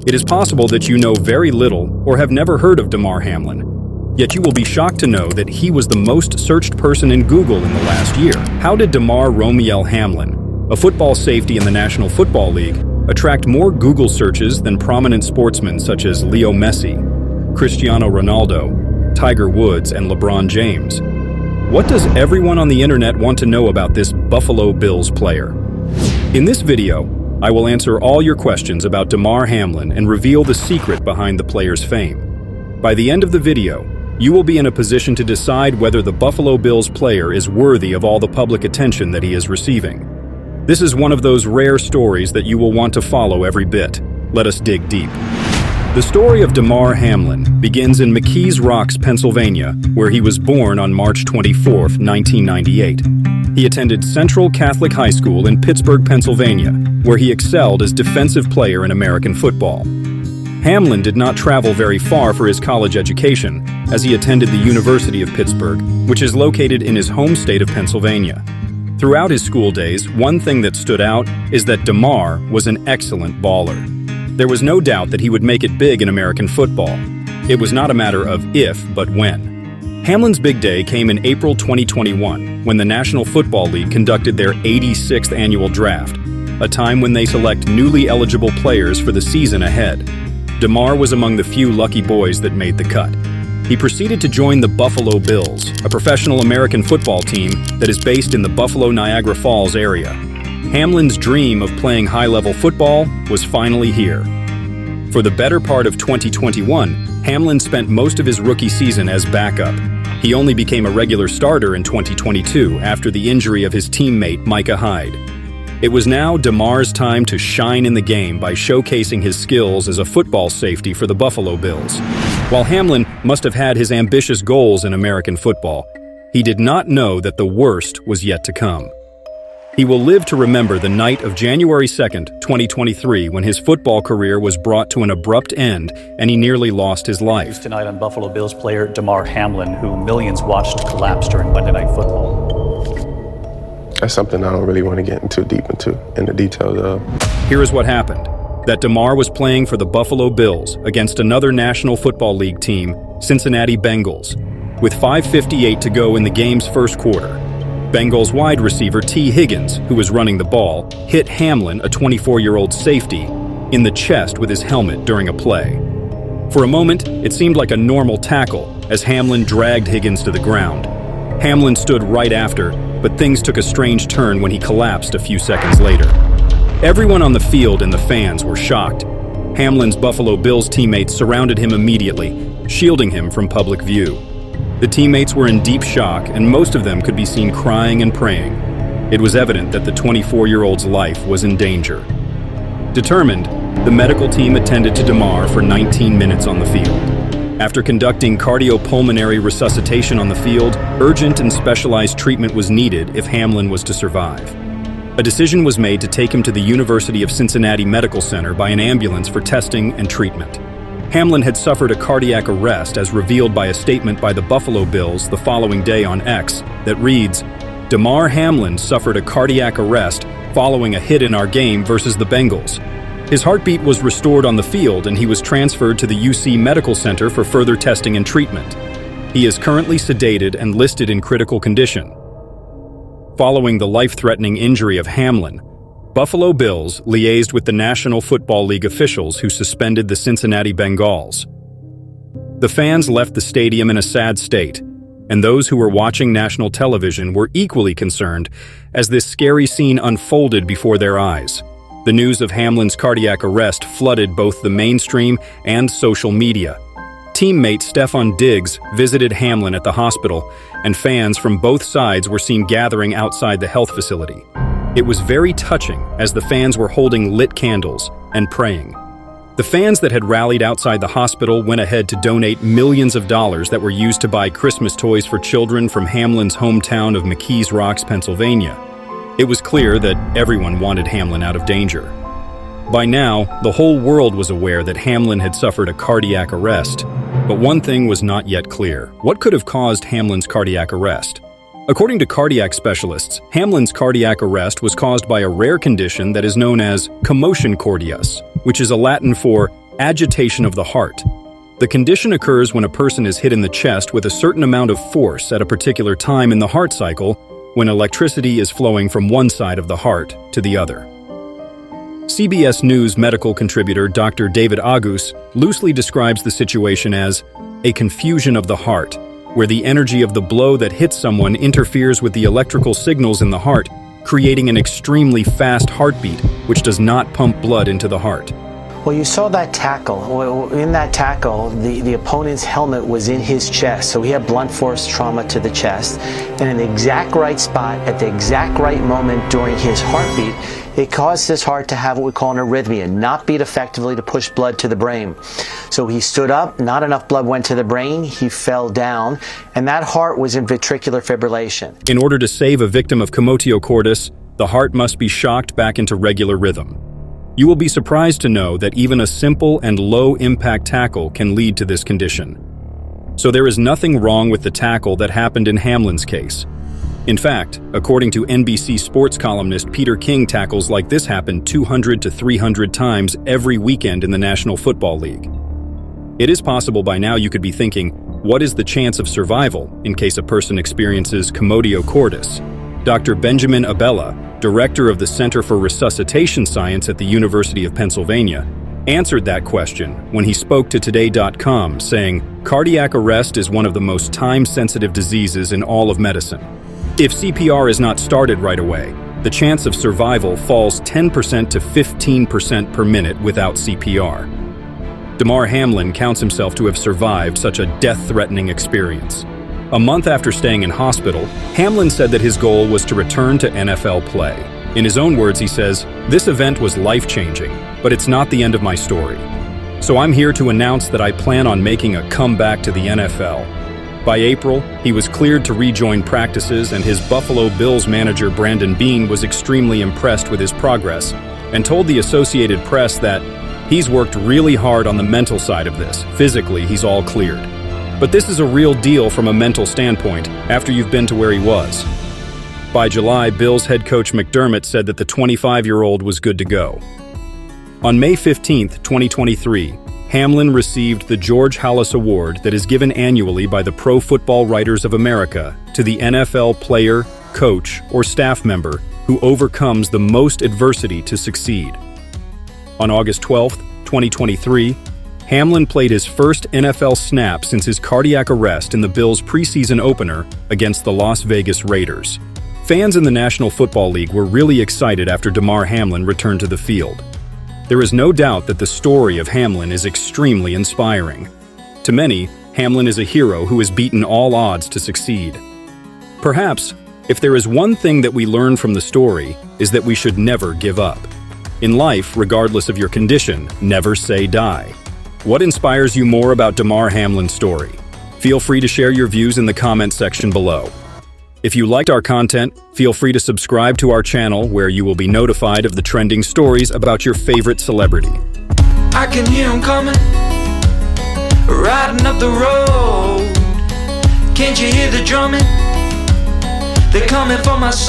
It is possible that you know very little or have never heard of DAMAR HAMLIN, yet you will be shocked to know that he was the most searched person in Google in the last year. How did DAMAR Hamlin, a football safety in the National Football League, attract more Google searches than prominent sportsmen such as Leo Messi, Cristiano Ronaldo, Tiger Woods, and LeBron James? What does everyone on the internet want to know about this Buffalo Bills player? In this video, I will answer all your questions about DAMAR HAMLIN and reveal the secret behind the player's fame. By the end of the video, you will be in a position to decide whether the Buffalo Bills player is worthy of all the public attention that he is receiving. This is one of those rare stories that you will want to follow every bit. Let us dig deep. The story of DAMAR HAMLIN begins in McKees Rocks, Pennsylvania, where he was born on March 24, 1998. He attended Central Catholic High School in Pittsburgh, Pennsylvania, where he excelled as defensive player in American football. Hamlin did not travel very far for his college education, as he attended the University of Pittsburgh, which is located in his home state of Pennsylvania. Throughout his school days, one thing that stood out is that DAMAR was an excellent baller. There was no doubt that he would make it big in American football. It was not a matter of if, but when. Hamlin's big day came in April 2021, when the National Football League conducted their 86th annual draft, a time when they select newly eligible players for the season ahead. DAMAR was among the few lucky boys that made the cut. He proceeded to join the Buffalo Bills, a professional American football team that is based in the Buffalo, Niagara Falls area. Hamlin's dream of playing high-level football was finally here. For the better part of 2021, Hamlin spent most of his rookie season as backup. He only became a regular starter in 2022 after the injury of his teammate Micah Hyde. It was now DAMAR's time to shine in the game by showcasing his skills as a football safety for the Buffalo Bills. While Hamlin must have had his ambitious goals in American football, he did not know that the worst was yet to come. He will live to remember the night of January 2nd, 2023, when his football career was brought to an abrupt end and he nearly lost his life. Tonight on Buffalo Bills player DAMAR HAMLIN, who millions watched collapse during Monday Night Football. That's something I don't really want to get too deep into in the details of. Here is what happened. That DAMAR was playing for the Buffalo Bills against another National Football League team, Cincinnati Bengals. With 5:58 to go in the game's first quarter, Bengals wide receiver T. Higgins, who was running the ball, hit Hamlin, a 24-year-old safety, in the chest with his helmet during a play. For a moment, it seemed like a normal tackle as Hamlin dragged Higgins to the ground. Hamlin stood right after, but things took a strange turn when he collapsed a few seconds later. Everyone on the field and the fans were shocked. Hamlin's Buffalo Bills teammates surrounded him immediately, shielding him from public view. The teammates were in deep shock, and most of them could be seen crying and praying. It was evident that the 24-year-old's life was in danger. Determined, the medical team attended to DAMAR for 19 minutes on the field. After conducting cardiopulmonary resuscitation on the field, urgent and specialized treatment was needed if Hamlin was to survive. A decision was made to take him to the University of Cincinnati Medical Center by an ambulance for testing and treatment. Hamlin had suffered a cardiac arrest as revealed by a statement by the Buffalo Bills the following day on X that reads, "DAMAR HAMLIN suffered a cardiac arrest following a hit in our game versus the Bengals. His heartbeat was restored on the field and he was transferred to the UC Medical Center for further testing and treatment. He is currently sedated and listed in critical condition." Following the life-threatening injury of Hamlin, Buffalo Bills liaised with the National Football League officials who suspended the Cincinnati Bengals. The fans left the stadium in a sad state, and those who were watching national television were equally concerned as this scary scene unfolded before their eyes. The news of Hamlin's cardiac arrest flooded both the mainstream and social media. Teammate Stefan Diggs visited Hamlin at the hospital, and fans from both sides were seen gathering outside the health facility. It was very touching as the fans were holding lit candles and praying. The fans that had rallied outside the hospital went ahead to donate millions of dollars that were used to buy Christmas toys for children from Hamlin's hometown of McKees Rocks, Pennsylvania. It was clear that everyone wanted Hamlin out of danger. By now, the whole world was aware that Hamlin had suffered a cardiac arrest. But one thing was not yet clear. What could have caused Hamlin's cardiac arrest? According to cardiac specialists, Hamlin's cardiac arrest was caused by a rare condition that is known as commotion cordius, which is a Latin for agitation of the heart. The condition occurs when a person is hit in the chest with a certain amount of force at a particular time in the heart cycle, when electricity is flowing from one side of the heart to the other. CBS News medical contributor Dr. David Agus loosely describes the situation as a confusion of the heart, where the energy of the blow that hits someone interferes with the electrical signals in the heart, creating an extremely fast heartbeat, which does not pump blood into the heart. Well, you saw that tackle. Well, in that tackle, the opponent's helmet was in his chest, so he had blunt force trauma to the chest. And in the exact right spot, at the exact right moment during his heartbeat, it caused his heart to have what we call an arrhythmia, not beat effectively to push blood to the brain. So he stood up, not enough blood went to the brain, he fell down, and that heart was in ventricular fibrillation. In order to save a victim of commotio cordis, the heart must be shocked back into regular rhythm. You will be surprised to know that even a simple and low-impact tackle can lead to this condition. So there is nothing wrong with the tackle that happened in Hamlin's case. In fact, according to NBC sports columnist Peter King, tackles like this happen 200 to 300 times every weekend in the National Football League. It is possible by now you could be thinking, what is the chance of survival in case a person experiences commotio cordis? Dr. Benjamin Abella, director of the Center for Resuscitation Science at the University of Pennsylvania, answered that question when he spoke to Today.com, saying, "Cardiac arrest is one of the most time-sensitive diseases in all of medicine. If CPR is not started right away, the chance of survival falls 10% to 15% per minute without CPR." Damar Hamlin counts himself to have survived such a death-threatening experience. A month after staying in hospital, Hamlin said that his goal was to return to NFL play. In his own words, he says, "This event was life-changing, but it's not the end of my story. So I'm here to announce that I plan on making a comeback to the NFL." By April, he was cleared to rejoin practices, and his Buffalo Bills manager Brandon Beane was extremely impressed with his progress and told the Associated Press that he's worked really hard on the mental side of this. Physically, he's all cleared. But this is a real deal from a mental standpoint after you've been to where he was. By July, Bills head coach McDermott said that the 25-year-old was good to go. On May 15, 2023, Hamlin received the George Halas Award that is given annually by the Pro Football Writers of America to the NFL player, coach, or staff member who overcomes the most adversity to succeed. On August 12, 2023, Hamlin played his first NFL snap since his cardiac arrest in the Bills' preseason opener against the Las Vegas Raiders. Fans in the National Football League were really excited after Damar Hamlin returned to the field. There is no doubt that the story of Hamlin is extremely inspiring. To many, Hamlin is a hero who has beaten all odds to succeed. Perhaps, if there is one thing that we learn from the story, is that we should never give up. In life, regardless of your condition, never say die. What inspires you more about Damar Hamlin's story? Feel free to share your views in the comment section below. If you liked our content, feel free to subscribe to our channel where you will be notified of the trending stories about your favorite celebrity. I can hear 'em coming, riding up the road. Can't you hear the drumming? They're coming for my soul.